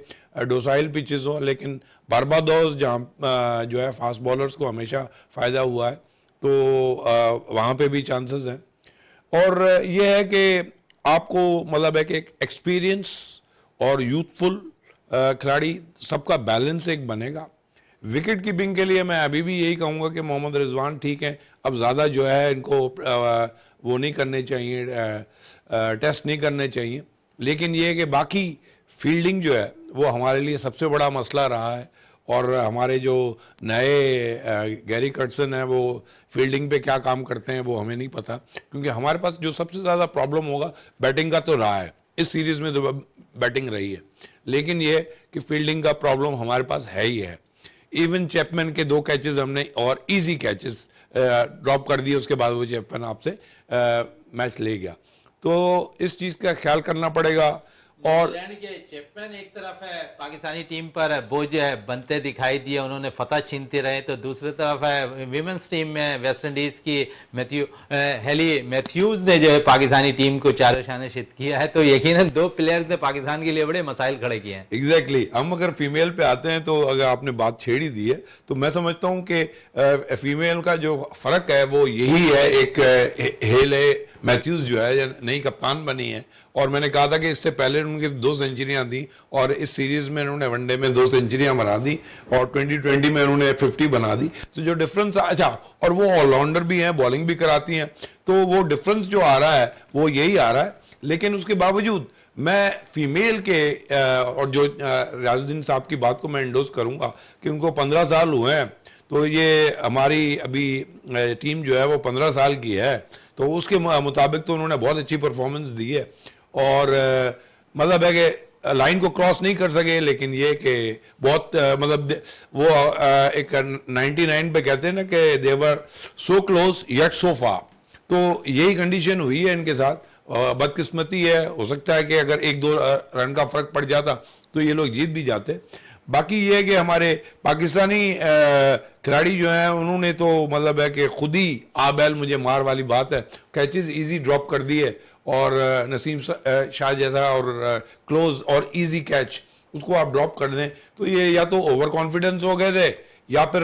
डोसाइल पिचेस हो, लेकिन बारबाडोस जहाँ जो है फास्ट बॉलर्स को हमेशा फ़ायदा हुआ है, तो वहाँ पे भी चांसेस हैं। और ये है कि आपको मतलब है कि एक एक्सपीरियंस और यूथफुल खिलाड़ी सबका बैलेंस एक बनेगा। विकेट कीपिंग के लिए मैं अभी भी यही कहूँगा कि मोहम्मद रिजवान ठीक है, अब ज़्यादा जो है इनको वो नहीं करने चाहिए, टेस्ट नहीं करने चाहिए। लेकिन ये है कि बाकी फील्डिंग जो है वो हमारे लिए सबसे बड़ा मसला रहा है, और हमारे जो नए गैरी कर्टसन है वो फील्डिंग पे क्या काम करते हैं वो हमें नहीं पता, क्योंकि हमारे पास जो सबसे ज़्यादा प्रॉब्लम होगा बैटिंग का तो रहा है, इस सीरीज़ में तो बैटिंग रही है, लेकिन ये कि फील्डिंग का प्रॉब्लम हमारे पास है ही है। इवन चैपमैन के 2 कैचेस हमने और इजी कैचेस ड्रॉप कर दिए, उसके बाद वो चैपमैन आपसे मैच ले गया, तो इस चीज़ का ख्याल करना पड़ेगा। और के चैपमैन एक तरफ है, पाकिस्तानी टीम पर बोझ बनते दिखाई दिए, उन्होंने फतह छीनते रहे, तो दूसरी तरफ है विमेंस टीम में वेस्ट इंडीज की हेली मैथ्यूज ने जो है पाकिस्तानी टीम को 4 शाने शित किया है, तो यकीनन 2 प्लेयर्स ने पाकिस्तान के लिए बड़े मसाइल खड़े किए हैं। एग्जैक्टली हम अगर फीमेल पे आते हैं, तो अगर आपने बात छेड़ी दी है, तो मैं समझता हूँ कि फीमेल का जो फर्क है वो यही है, एक हेले मैथ्यूज जो है नई कप्तान बनी है, और मैंने कहा था कि इससे पहले उनकी 2 सेंचुरियां दी, और इस सीरीज में उन्होंने वनडे में 2 सेंचुरियां बना दी, और 2020 में उन्होंने 50 बना दी, तो जो डिफरेंस अच्छा, और वो ऑलराउंडर भी हैं, बॉलिंग भी कराती हैं, तो वो डिफरेंस जो आ रहा है वो यही आ रहा है। लेकिन उसके बावजूद मैं फीमेल के और जो रियाजुद्दीन साहब की बात को मैं इंडोर्स करूंगा कि उनको 15 साल हुए हैं, तो ये हमारी अभी टीम जो है वो 15 साल की है, तो उसके मुताबिक तो उन्होंने बहुत अच्छी परफॉर्मेंस दी है, और मतलब है कि लाइन को क्रॉस नहीं कर सके, लेकिन ये कि बहुत मतलब वो एक 99 पे कहते हैं ना कि दे वर सो क्लोज येट सो फार, तो यही कंडीशन हुई है इनके साथ, बदकिस्मती है, हो सकता है कि अगर 1-2 रन का फर्क पड़ जाता तो ये लोग जीत भी जाते। बाकी ये है कि हमारे पाकिस्तानी खिलाड़ी जो हैं उन्होंने तो मतलब है कि खुद ही आ बैल मुझे मार वाली बात है, कैचेस इजी ड्रॉप कर दिए और नसीम शाह जैसा और क्लोज और इजी कैच उसको आप ड्रॉप कर दें तो ये या तो ओवर कॉन्फिडेंस हो गए थे या फिर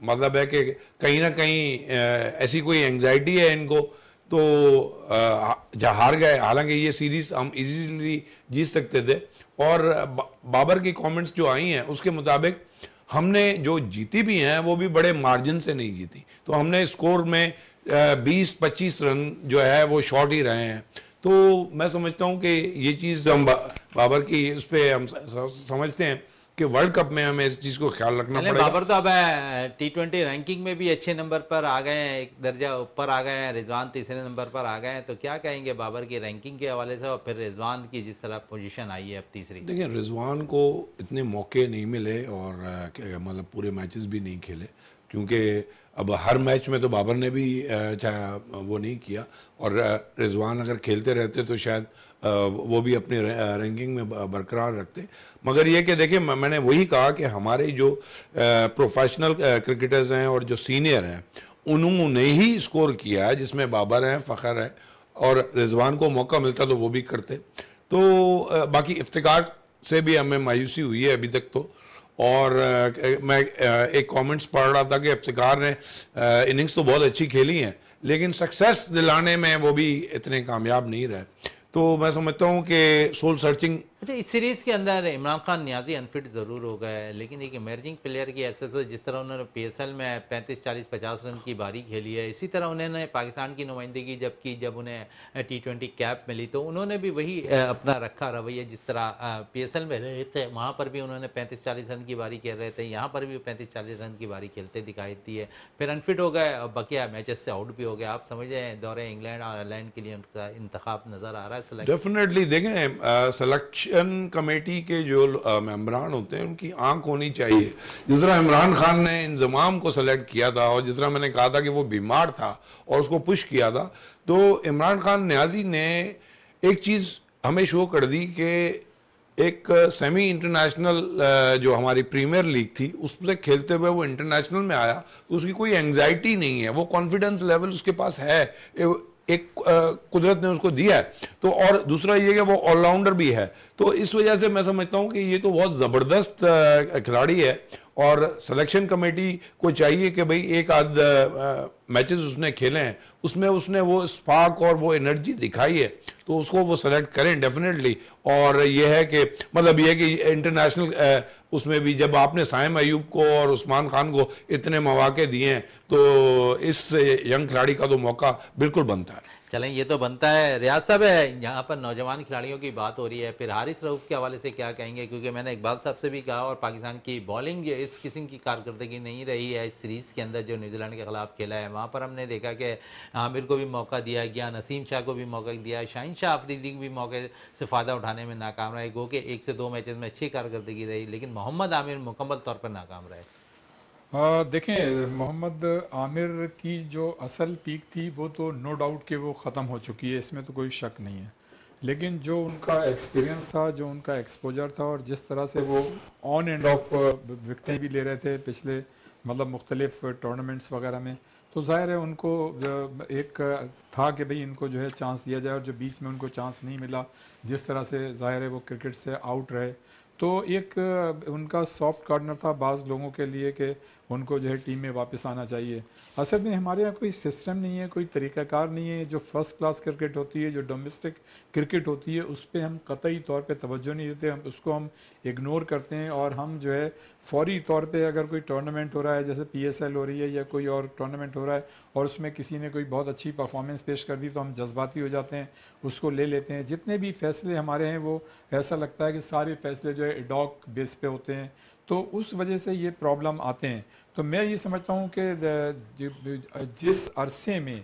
मतलब है कि कहीं ना कहीं ऐसी कोई एंजाइटी है इनको तो हार गए। हालांकि ये सीरीज हम इजीली जीत सकते थे और बाबर की कमेंट्स जो आई हैं उसके मुताबिक हमने जो जीती भी हैं वो भी बड़े मार्जिन से नहीं जीती, तो हमने स्कोर में 20-25 रन जो है वो शॉर्ट ही रहे हैं। तो मैं समझता हूं कि ये चीज़ हम बाबर की उस पर हम समझते हैं कि वर्ल्ड कप में हमें इस चीज़ को ख्याल रखना पड़ेगा। बाबर तो अब T20 रैंकिंग में भी अच्छे नंबर पर आ गए हैं, एक दर्जा ऊपर आ गए हैं, रिजवान तीसरे नंबर पर आ गए हैं। तो क्या कहेंगे बाबर की रैंकिंग के हवाले से और फिर रिजवान की जिस तरह पोजीशन आई है अब तीसरी? देखिए रिजवान को इतने मौके नहीं मिले और मतलब पूरे मैचेस भी नहीं खेले क्योंकि अब हर मैच में तो बाबर ने भी वो नहीं किया और रिजवान अगर खेलते रहते तो शायद वो भी अपनी रैंकिंग में बरकरार रखते। मगर ये कि देखिए मैंने वही कहा कि हमारे जो प्रोफेशनल क्रिकेटर्स हैं और जो सीनियर हैं उन्होंने ही स्कोर किया है, जिसमें बाबर हैं, फ़खर है और रिजवान को मौका मिलता तो वो भी करते। तो बाकी इफ्तिकार से भी हमें मायूसी हुई है अभी तक तो। और मैं एक कमेंट्स पढ़ रहा था कि इफ्तिकार ने इनिंग्स तो बहुत अच्छी खेली हैं लेकिन सक्सेस दिलाने में वो भी इतने कामयाब नहीं रहे। तो मैं समझता हूँ कि सोल सर्चिंग। अच्छा, इस सीरीज के अंदर इमरान खान नियाजी अनफिट ज़रूर हो गए लेकिन एक इमर्जिंग प्लेयर की हैसियत से जिस तरह उन्होंने PSL में 35-40-50 रन की बारी खेली है, इसी तरह उन्होंने पाकिस्तान की नुमाइंदगी जब उन्हें T20 कैप मिली तो उन्होंने भी वही अपना रखा रवैया जिस तरह PSL में रहे थे वहाँ पर भी उन्होंने 35-40 रन की बारी खेल रहे थे, यहाँ पर भी 35-40 रन की बारी खेलते दिखाई दी है। फिर अनफिट हो गए और बकिया मैचेस से आउट भी हो गए। आप समझ रहे हैं दौरे इंग्लैंड और आयरलैंड के लिए उनका इंतखाब नज़र आ रहा है। डेफिनेटली देखें सिलेक्शन कमेटी के जो मेंबरान होते हैं उनकी आंख होनी चाहिए। जिस तरह इमरान खान ने इंजमाम को सेलेक्ट किया था और जिस तरह मैंने कहा था कि वो बीमार था और उसको पुश किया था, तो इमरान खान न्याजी ने एक चीज़ हमें शो कर दी कि एक सेमी इंटरनेशनल जो हमारी प्रीमियर लीग थी उससे खेलते हुए वो इंटरनेशनल में आया तो उसकी कोई एंग्जाइटी नहीं है, वो कॉन्फिडेंस लेवल उसके पास है, एक कुदरत ने उसको दिया है। तो और दूसरा ये कि वो ऑलराउंडर भी है, तो इस वजह से मैं समझता हूँ कि ये तो बहुत ज़बरदस्त खिलाड़ी है और सिलेक्शन कमेटी को चाहिए कि भाई एक आध मैचेस उसने खेले हैं उसमें उसने वो स्पार्क और वो एनर्जी दिखाई है तो उसको वो सेलेक्ट करें डेफिनेटली। और ये है कि मतलब ये है कि इंटरनेशनल उसमें भी जब आपने साइम अयूब को और उस्मान खान को इतने मौके दिए हैं तो इस यंग खिलाड़ी का तो मौका बिल्कुल बनता है। चलें, ये तो बनता है। रियाज साहब है यहाँ पर नौजवान खिलाड़ियों की बात हो रही है, फिर हारिस रऊफ के हवाले से क्या कहेंगे? क्योंकि मैंने इकबाल साहब से भी कहा और पाकिस्तान की बॉलिंग इस किस्म की कारकर्दगी नहीं रही है इस सीरीज़ के अंदर जो न्यूजीलैंड के खिलाफ खेला है। वहाँ पर हमने देखा कि आमिर को भी मौका दिया गया, नसीम शाह को भी मौका दिया, शाहीन शाह अफरीदी को भी मौके से फ़ायदा उठाने में नाकाम रहे। गो के 1 से 2 मैचेस में अच्छी कारकर्दगी रही लेकिन मोहम्मद आमिर मुकम्मल तौर पर नाकाम रहे। देखें मोहम्मद आमिर की जो असल पीक थी वो तो नो डाउट कि वो ख़त्म हो चुकी है, इसमें तो कोई शक नहीं है। लेकिन जो उनका एक्सपीरियंस था, जो उनका एक्सपोजर था और जिस तरह से वो ऑन एंड ऑफ विकेटें भी ले रहे थे पिछले मतलब मुख्तलिफ टूर्नामेंट्स वगैरह में, तो ज़ाहिर है उनको एक था कि भाई इनको जो है चांस दिया जाए और जो बीच में उनको चांस नहीं मिला, जिस तरह से ज़ाहिर है वो क्रिकेट से आउट रहे, तो एक उनका सॉफ्ट कॉर्नर था बाज़ लोगों के लिए कि उनको जो है टीम में वापस आना चाहिए। असल में हमारे यहाँ कोई सिस्टम नहीं है, कोई तरीक़ाकार नहीं है। जो फ़र्स्ट क्लास क्रिकेट होती है, जो डोमेस्टिक क्रिकेट होती है, उस पर हम कतई तौर पे तवज्जो नहीं देते, हम उसको हम इग्नोर करते हैं और हम जो है फ़ौरी तौर पे अगर कोई टूर्नामेंट हो रहा है जैसे PSL हो रही है या कोई और टूर्नामेंट हो रहा है और उसमें किसी ने कोई बहुत अच्छी परफॉर्मेंस पेश कर दी तो हम जज्बाती हो जाते हैं, उसको ले लेते हैं। जितने भी फ़ैसले हमारे हैं वो ऐसा लगता है कि सारे फ़ैसले जो है एडॉक बेस पे होते हैं, तो उस वजह से ये प्रॉब्लम आते हैं। तो मैं ये समझता हूँ कि जिस अरसे में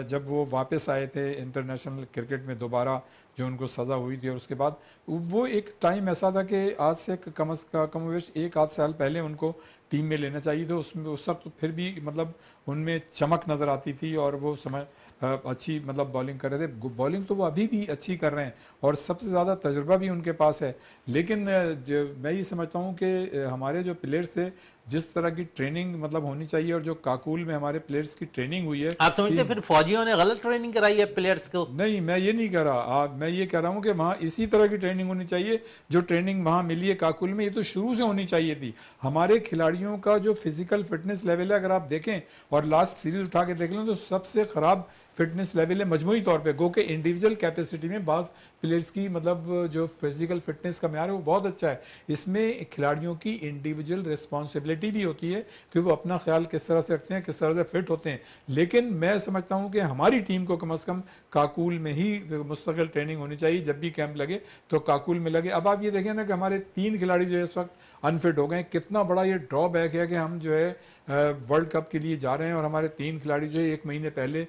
जब वो वापस आए थे इंटरनेशनल क्रिकेट में दोबारा जो उनको सज़ा हुई थी और उसके बाद वो एक टाइम ऐसा था कि आज से कमोवेश 1 आध साल पहले उनको टीम में लेना चाहिए था। उसमें उस वक्त फिर भी मतलब उनमें चमक नज़र आती थी और वो समय अच्छी मतलब बॉलिंग कर रहे थे। बॉलिंग तो वो अभी भी अच्छी कर रहे हैं और सबसे ज़्यादा तजुर्बा भी उनके पास है। लेकिन जो मैं ये समझता हूँ कि हमारे जो प्लेयर्स थे, जिस तरह की ट्रेनिंग मतलब होनी चाहिए और जो काकुल में हमारे प्लेयर्स की ट्रेनिंग हुई है, आप समझते हैं फिर फौजियों ने गलत ट्रेनिंग कराई है प्लेयर्स को? नहीं, मैं ये नहीं कह रहा। मैं ये कह रहा हूँ कि वहाँ इसी तरह की ट्रेनिंग होनी चाहिए जो ट्रेनिंग वहाँ मिली है काकुल में, ये तो शुरू से होनी चाहिए थी। हमारे खिलाड़ियों का जो फिजिकल फिटनेस लेवल है, अगर आप देखें और लास्ट सीरीज उठा के देख लें, तो सबसे ख़राब फिटनेस लेवल है मजमूई तौर पे। गो के इंडिविजुअल कैपेसिटी में बाज़ प्लेयर्स की मतलब जो फिजिकल फिटनेस का म्यार है वो बहुत अच्छा है। इसमें खिलाड़ियों की इंडिविजुअल रिस्पॉन्सिबिलिटी भी होती है कि वो अपना ख्याल किस तरह से रखते हैं, किस तरह से फिट होते हैं। लेकिन मैं समझता हूँ कि हमारी टीम को कम से कम काकुल में ही मुस्तकिल ट्रेनिंग होनी चाहिए। जब भी कैंप लगे तो काकुल में लगे। अब आप ये देखें ना कि हमारे 3 खिलाड़ी जो है इस वक्त अनफिट हो गए। कितना बड़ा ये ड्रॉबैक है कि हम जो है वर्ल्ड कप के लिए जा रहे हैं और हमारे 3 खिलाड़ी जो है 1 महीने पहले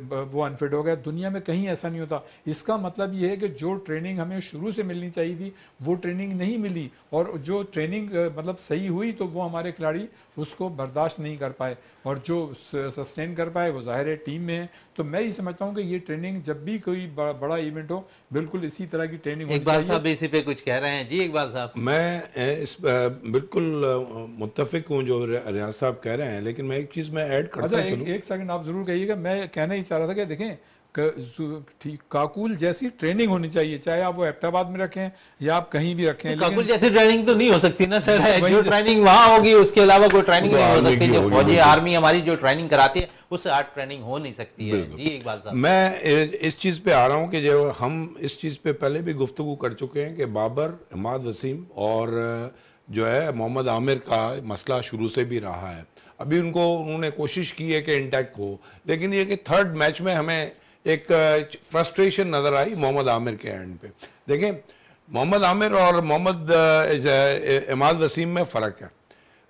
वो अनफिट हो गए। दुनिया में कहीं ऐसा नहीं होता। इसका मतलब ये है कि जो ट्रेनिंग हमें शुरू से मिलनी चाहिए थी वो ट्रेनिंग नहीं मिली, और जो ट्रेनिंग मतलब सही हुई तो वो हमारे खिलाड़ी उसको बर्दाश्त नहीं कर पाए, और जो सस्टेन कर पाए वो ज़ाहिर है टीम में है। तो मैं ये समझता हूँ कि ये ट्रेनिंग जब भी कोई बड़ा इवेंट हो, बिल्कुल इसी तरह की ट्रेनिंग होनी चाहिए। इकबाल साहब इसी पे कुछ कह रहे हैं जी। इकबाल साहब, मैं इस बिल्कुल मुत्तफिक हूँ जो रियाज साहब कह रहे हैं, लेकिन मैं एक चीज़ मैं ऐड करता अच्छा, चलूँ। एक सेकंड आप जरूर कहिएगा। मैं कहना ही चाह रहा था कि देखें काकुल जैसी ट्रेनिंग होनी चाहिए, चाहे आप वो एबटाबाद में रखें या आप कहीं भी रखें। काकुल जैसी ट्रेनिंग तो नहीं हो सकती ना सर। जो ट्रेनिंग वहां होगी उसके अलावा कोई ट्रेनिंग नहीं हो सकती। जो फौजी आर्मी हमारी जो ट्रेनिंग कराती है उससे आर्ट ट्रेनिंग हो नहीं सकती है। जी इकबाल साहब, मैं इस चीज़ पे आ रहा हूँ कि जो हम इस चीज़ पे पहले भी गुफ्तगू कर चुके हैं कि बाबर, इमाद वसीम और जो है मोहम्मद आमिर का मसला शुरू से भी रहा है। अभी उन्होंने कोशिश की है कि इंटैक्ट हो, लेकिन ये कि थर्ड मैच में हमें एक फ्रस्ट्रेशन नज़र आई मोहम्मद आमिर के एंड पे। देखें, मोहम्मद आमिर और मोहम्मद इमाद वसीम में फ़र्क है,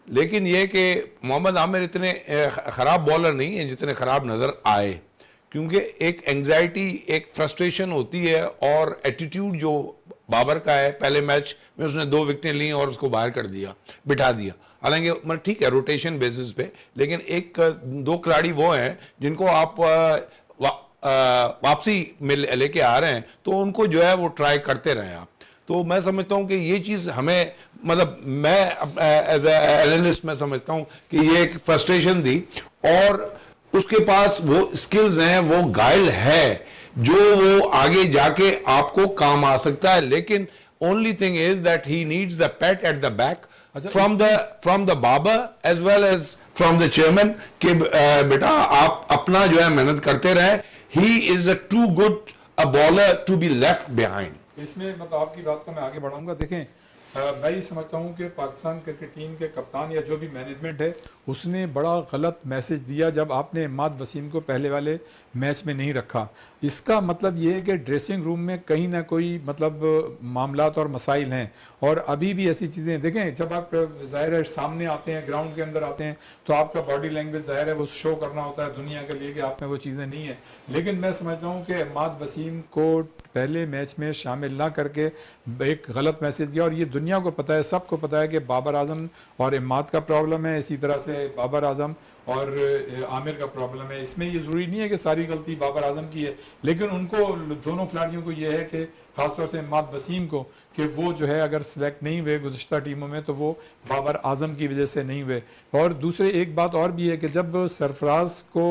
लेकिन ये कि मोहम्मद आमिर इतने ख़राब बॉलर नहीं है जितने ख़राब नज़र आए, क्योंकि एक एंग्जाइटी, एक फ्रस्ट्रेशन होती है और एटीट्यूड जो बाबर का है। पहले मैच में उसने 2 विकेटें ली और उसको बाहर कर दिया, बिठा दिया। हालांकि मतलब ठीक है रोटेशन बेसिस पे, लेकिन 1-2 खिलाड़ी वो हैं जिनको आप वापसी में लेके आ रहे हैं, तो उनको जो है वो ट्राई करते रहें आप। तो मैं समझता हूं कि ये चीज़ हमें मतलब मैं एज एनालिस्ट मैं समझता हूं कि ये एक फ्रस्ट्रेशन थी, और उसके पास वो स्किल्स हैं, वो गाइल है जो वो आगे जाके आपको काम आ सकता है। लेकिन only thing is that he needs the pat at the back from the Babar as well as from the chairman कि बेटा आप अपना जो है मेहनत करते रहें। He is a too good a bowler to be left behind. इसमें मतलब आपकी बात को मैं आगे बढ़ाऊंगा। देखें, मैं ये समझता हूँ कि पाकिस्तान क्रिकेट टीम के कप्तान या जो भी मैनेजमेंट है उसने बड़ा गलत मैसेज दिया जब आपने इमाद वसीम को पहले वाले मैच में नहीं रखा। इसका मतलब ये है कि ड्रेसिंग रूम में कहीं ना कोई मतलब मामलात और मसाइल हैं, और अभी भी ऐसी चीज़ें देखें। जब आप ज़ाहिर है सामने आते हैं, ग्राउंड के अंदर आते हैं, तो आपका बॉडी लैंग्वेज ज़ाहिर है वो शो करना होता है दुनिया के लिए कि आप में वो चीज़ें नहीं है। लेकिन मैं समझता हूँ कि इमाद वसीम को पहले मैच में शामिल ना करके एक गलत मैसेज दिया, और ये दुनिया को पता है, सबको पता है कि बाबर आजम और इमाद का प्रॉब्लम है, इसी तरह से बाबर आजम और आमिर का प्रॉब्लम है। इसमें ये ज़रूरी नहीं है कि सारी गलती बाबर आजम की है, लेकिन उनको दोनों खिलाड़ियों को ये है कि खासतौर से इमाद वसीम को कि वो जो है अगर सिलेक्ट नहीं हुए गुज़श्ता टीमों में तो वो बाबर आजम की वजह से नहीं हुए। और दूसरे एक बात और भी है कि जब सरफराज को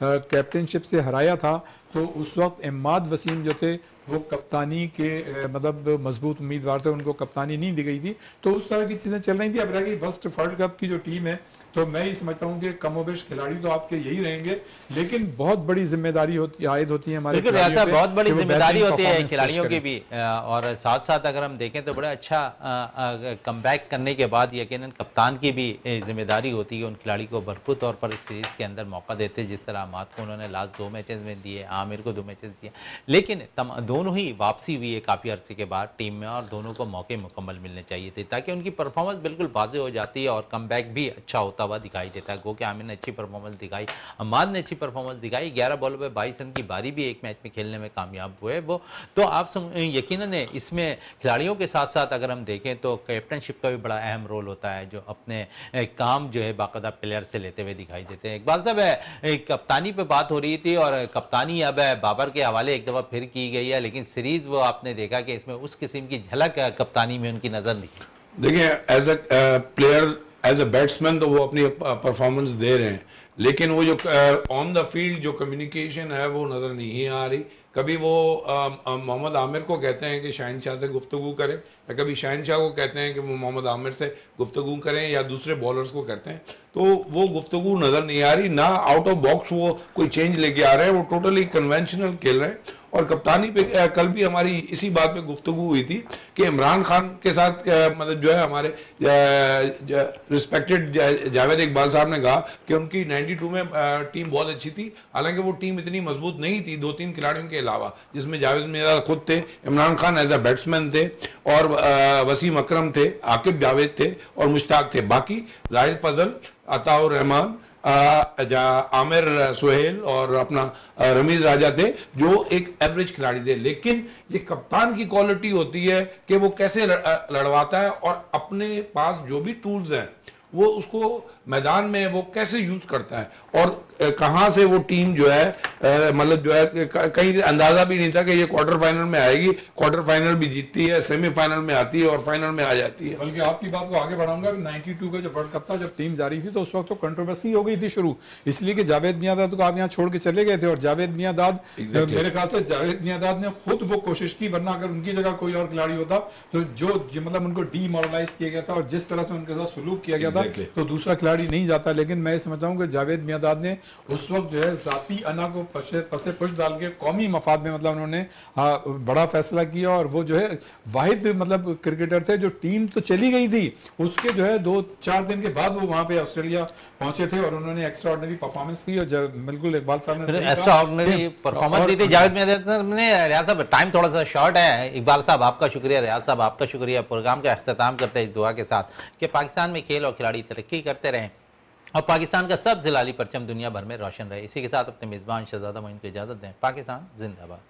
कैप्टनशिप से हराया था तो उस वक्त इमाद वसीम जो थे वो कप्तानी के मतलब मजबूत उम्मीदवार थे, उनको कप्तानी नहीं दी गई थी। तो उस तरह की चीज़ें चल रही थी। अब रह गई फर्स्ट वर्ल्ड कप की जो टीम है, तो मैं ही समझता हूँ कि कमोबेश खिलाड़ी तो आपके यही रहेंगे, लेकिन बहुत बड़ी जिम्मेदारी आयद होती है हमारे खिलाड़ियों पे, बहुत बड़ी जिम्मेदारी होती है खिलाड़ियों की भी। और साथ साथ अगर हम देखें तो बड़ा अच्छा कमबैक करने के बाद यकीनन कप्तान की भी जिम्मेदारी होती है। उन खिलाड़ी को भरपूर तौर पर इस सीरीज के अंदर मौका देते, जिस तरह अमाद को उन्होंने लास्ट 2 मैचेस में दिए, आमिर को 2 मैचेस दिए। लेकिन दोनों ही वापसी हुई है काफ़ी अरसे के बाद टीम में और दोनों को मौके मुकम्मल मिलने चाहिए थे ताकि उनकी परफॉर्मेंस बिल्कुल वाज़ेह हो जाती है और कमबैक भी अच्छा होता हुआ दिखाई देता है। गो कि आमिर ने अच्छी परफॉर्मेंस दिखाई, अम्माद ने अच्छी परफॉर्मेंस दिखाई, 11 बॉलों पर 22 रन की बारी भी एक मैच में खेलने में कामयाब हुए वो। तो आप यकीनन इसमें खिलाड़ियों के साथ साथ अगर हम देखें तो कैप्टनशिप का भी बड़ा अहम रोल होता है जो अपने काम जो है बाकायदा प्लेयर से लेते हुए दिखाई देते हैं। इकबाल साहब, कप्तानी पे बात हो रही थी और कप्तानी अब बाबर के हवाले एक दफ़ा फिर की गई है, लेकिन सीरीज वो आपने देखा कि इसमें उस किस्म की झलक कप्तानी में उनकी नजर नहीं। देखिए, as a player, as a batsman तो वो अपनी परफॉर्मेंस दे रहे हैं, लेकिन वो जो ऑन द फील्ड जो कम्युनिकेशन है वो नज़र नहीं आ रही। कभी वो मोहम्मद आमिर को कहते हैं कि शाहिनशाह से गुफ्तगू करें, या कभी शाहिनशाह को कहते हैं कि वो मोहम्मद आमिर से गुफ्तगू करें, या दूसरे बॉलर्स को करते हैं, तो वो गुफ्तगू नज़र नहीं आ रही। ना आउट ऑफ बॉक्स वो कोई चेंज लेके आ रहे हैं, वो टोटली कन्वेंशनल खेल रहे हैं। और कप्तानी पे कल भी हमारी इसी बात पे गुफ्तगू हुई थी कि इमरान खान के साथ मतलब जो है हमारे रिस्पेक्टेड जावेद इकबाल साहब ने कहा कि उनकी 92 में टीम बहुत अच्छी थी, हालांकि वो टीम इतनी मजबूत नहीं थी 2-3 खिलाड़ियों के अलावा, जिसमें जावेद मियां खुद थे, Imran Khan as a batsman थे, और वसीम अकरम थे, आकिब जावेद थे और मुश्ताक थे। बाकी जाहिद फजल, अताउर रहमान, आमिर सुहेल और अपना रमीज राजा थे जो एक एवरेज खिलाड़ी थे। लेकिन ये कप्तान की क्वालिटी होती है कि वो कैसे लड़वाता है और अपने पास जो भी टूल्स हैं वो उसको मैदान में वो कैसे यूज करता है, और कहां से वो टीम जो है मतलब जो है कहीं अंदाजा भी नहीं था कि ये क्वार्टर फाइनल में आएगी, क्वार्टर फाइनल भी जीतती है, सेमीफाइनल में आती है और फाइनल में आ जाती है। बल्कि आपकी बात को आगे बढ़ाऊंगा, 92 का जो वर्ल्ड कप था, जब टीम जारी थी तो उस वक्त तो कंट्रोवर्सी हो गई थी शुरू, इसलिए कि जावेद मियांदाद को आप यहाँ छोड़ के चले गए थे, और जावेद मियांदाद मेरे ख्याल से जावेद मियांदाद ने खुद वो कोशिश की, वरना अगर उनकी जगह कोई और खिलाड़ी होता तो जो मतलब उनको डीमोरलाइज किया गया था और जिस तरह से उनके साथ सलूक किया गया था तो दूसरा खिलाड़ी नहीं जाता। लेकिन मैं समझता हूँ कि जावेद मियांदाद ने उस वक्त जो है जाती अना को पसे पुश डाल के कौमी मफाद में मतलब उन्होंने बड़ा फैसला किया, और वो जो है वाहिद मतलब क्रिकेटर थे जो टीम तो चली गई थी उसके जो है 2-4 दिन के बाद वो वहां पे ऑस्ट्रेलिया पहुंचे थे और उन्होंने एक्स्ट्रा ऑर्डिनरी परफॉर्मेंस की। और बिल्कुल इकबाल साहब ने एक्स्ट्रा ऑर्डिनरी परफॉर्मेंस दी थी जावेद मियांदाद ने। रियाज साहब, टाइम थोड़ा सा शॉर्ट है। इकबाल साहब आपका शुक्रिया, रियाज साहब आपका शुक्रिया। प्रोग्राम का अख्ताम करते हैं इस दुआ के साथ कि पाकिस्तान में खेल और खिलाड़ी तरक्की करते रहें और पाकिस्तान का सब जिलाली परचम दुनिया भर में रोशन रहे। इसी के साथ अपने मेज़बान शहजादा मोइन को इजाज़त दें। पाकिस्तान जिंदाबाद।